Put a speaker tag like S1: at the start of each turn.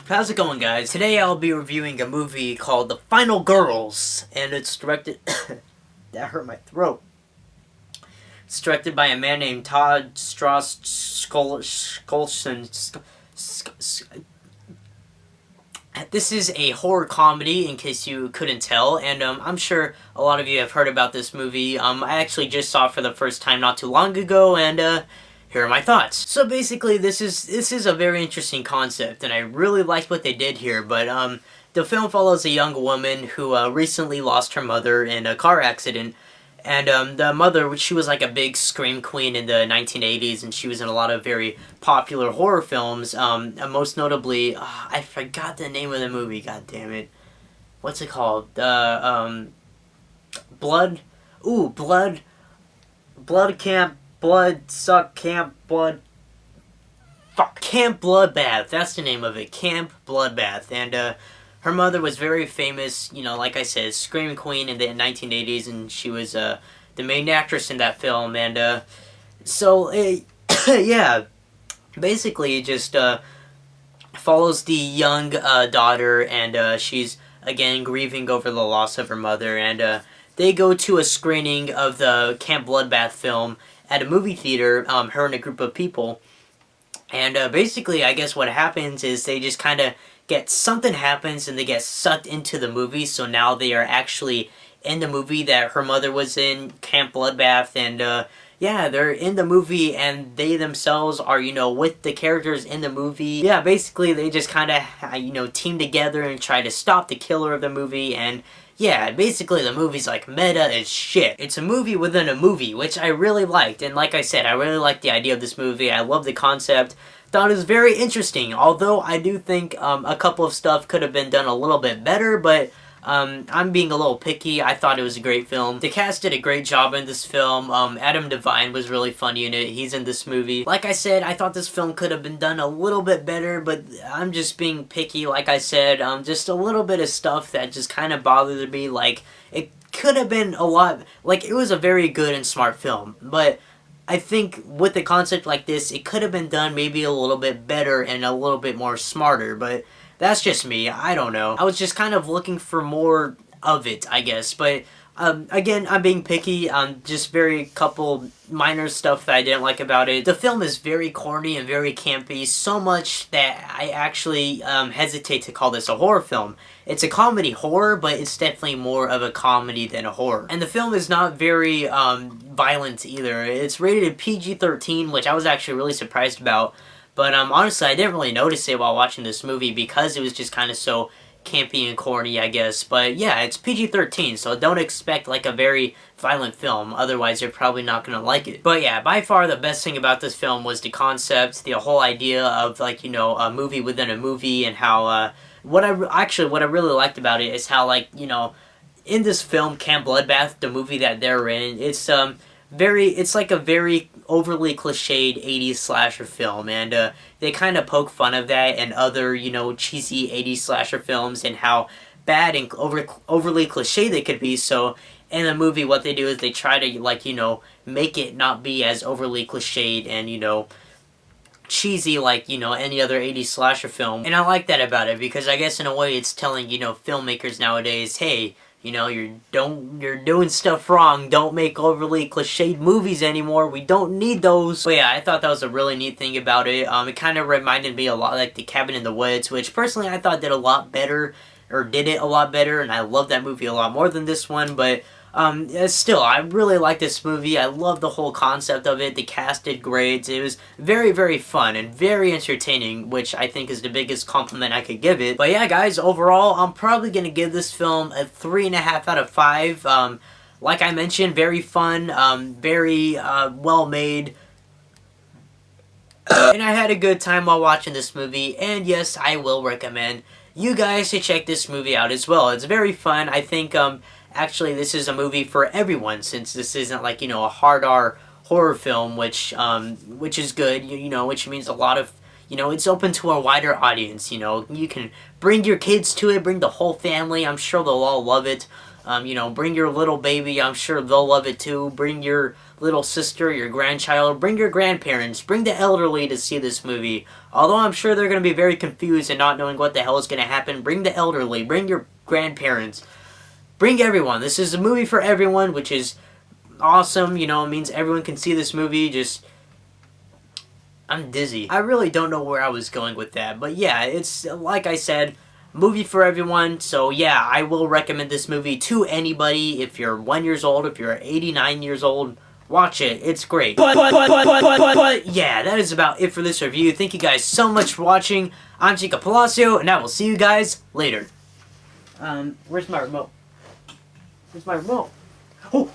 S1: How's it going, guys? Today I'll be reviewing a movie called The Final Girls, and it's directed... that hurt my throat. It's directed by a man named Todd Strauss-Schulson. This is a horror comedy, in case you couldn't tell, and I'm sure a lot of you have heard about this movie. I actually just saw it for the first time not too long ago, and here are my thoughts. So basically, this is a very interesting concept, and I really liked what they did here, but the film follows a young woman who recently lost her mother in a car accident. And the mother, she was like a big scream queen in the 1980s, and she was in a lot of very popular horror films. Most notably, I forgot the name of the movie. God damn it! What's it called? Blood. Ooh, Blood. Blood Camp. Blood Suck Camp. Blood. Fuck. Camp Bloodbath. That's the name of it. Camp Bloodbath. And her mother was very famous, you know, like I said, Scream Queen in the 1980s, and she was the main actress in that film, and so, yeah, basically it just follows the young daughter, and she's, again, grieving over the loss of her mother, and they go to a screening of the Camp Bloodbath film at a movie theater, her and a group of people, and basically, I guess what happens is they just kind of something happens and they get sucked into the movie, so now they are actually in the movie that her mother was in, Camp Bloodbath, and yeah, they're in the movie and they themselves are, you know, with the characters in the movie. Yeah, basically they just kind of, you know, team together and try to stop the killer of the movie, and yeah, basically the movie's like meta as shit. It's a movie within a movie, which I really liked, and like I said, I really liked the idea of this movie. I love the concept. Thought it was very interesting, although I do think a couple of stuff could have been done a little bit better, but I'm being a little picky. I thought it was a great film. The cast did a great job in this film. Adam Devine was really funny in it. He's in this movie. Like I said, I thought this film could have been done a little bit better, but I'm just being picky, like I said. Just a little bit of stuff that just kind of bothered me. Like, it could have been a lot... Like, it was a very good and smart film, but I think with a concept like this, it could have been done maybe a little bit better and a little bit more smarter, but that's just me. I don't know. I was just kind of looking for more of it, I guess, but again, I'm being picky on just very couple minor stuff that I didn't like about it. The film is very corny and very campy, so much that I actually hesitate to call this a horror film. It's a comedy horror, but it's definitely more of a comedy than a horror. And the film is not very violent either. It's rated PG-13, which I was actually really surprised about. But honestly, I didn't really notice it while watching this movie because it was just kind of so campy and corny, I guess. But yeah, it's PG-13, so don't expect like a very violent film, otherwise you're probably not gonna like it. But yeah, by far the best thing about this film was the concept, the whole idea of, like, you know, a movie within a movie, and how what I really liked about it is how, like, you know, in this film Camp Bloodbath, the movie that they're in, it's like a very overly cliched 80s slasher film, and they kind of poke fun of that and other, you know, cheesy 80s slasher films and how bad and overly cliched they could be. So in the movie, what they do is they try to, like, you know, make it not be as overly cliched and, you know, cheesy like, you know, any other 80s slasher film. And I like that about it, because I guess in a way it's telling, you know, filmmakers nowadays, hey, you know, you're doing stuff wrong. Don't make overly cliched movies anymore. We don't need those. But yeah, I thought that was a really neat thing about it. It kind of reminded me a lot like The Cabin in the Woods, which personally I thought did it a lot better, and I love that movie a lot more than this one, but still, I really like this movie. I love the whole concept of it. The cast did great. It was very, very fun and very entertaining, which I think is the biggest compliment I could give it. But yeah, guys, overall, I'm probably going to give this film a 3.5 out of 5. Like I mentioned, very fun, very well made. And I had a good time while watching this movie, and yes, I will recommend you guys to check this movie out as well. It's very fun. I think, actually, this is a movie for everyone, since this isn't, like, you know, a hard R horror film, which is good, you know, which means a lot of, you know, it's open to a wider audience, you know. You can bring your kids to it, bring the whole family. I'm sure they'll all love it. You know, bring your little baby. I'm sure they'll love it too. Bring your little sister, your grandchild. Bring your grandparents. Bring the elderly to see this movie. Although I'm sure they're going to be very confused and not knowing what the hell is going to happen. Bring the elderly. Bring your grandparents. Bring everyone. This is a movie for everyone, which is awesome. You know, it means everyone can see this movie. Just... I'm dizzy. I really don't know where I was going with that. But yeah, it's, like I said, movie for everyone. So yeah, I will recommend this movie to anybody. If you're 1 year old, if you're 89 years old, watch it. It's great. But yeah, that is about it for this review. Thank you guys so much for watching. I'm Chica Palacio, and I will see you guys later. Where's my remote? Where's my remote? Oh,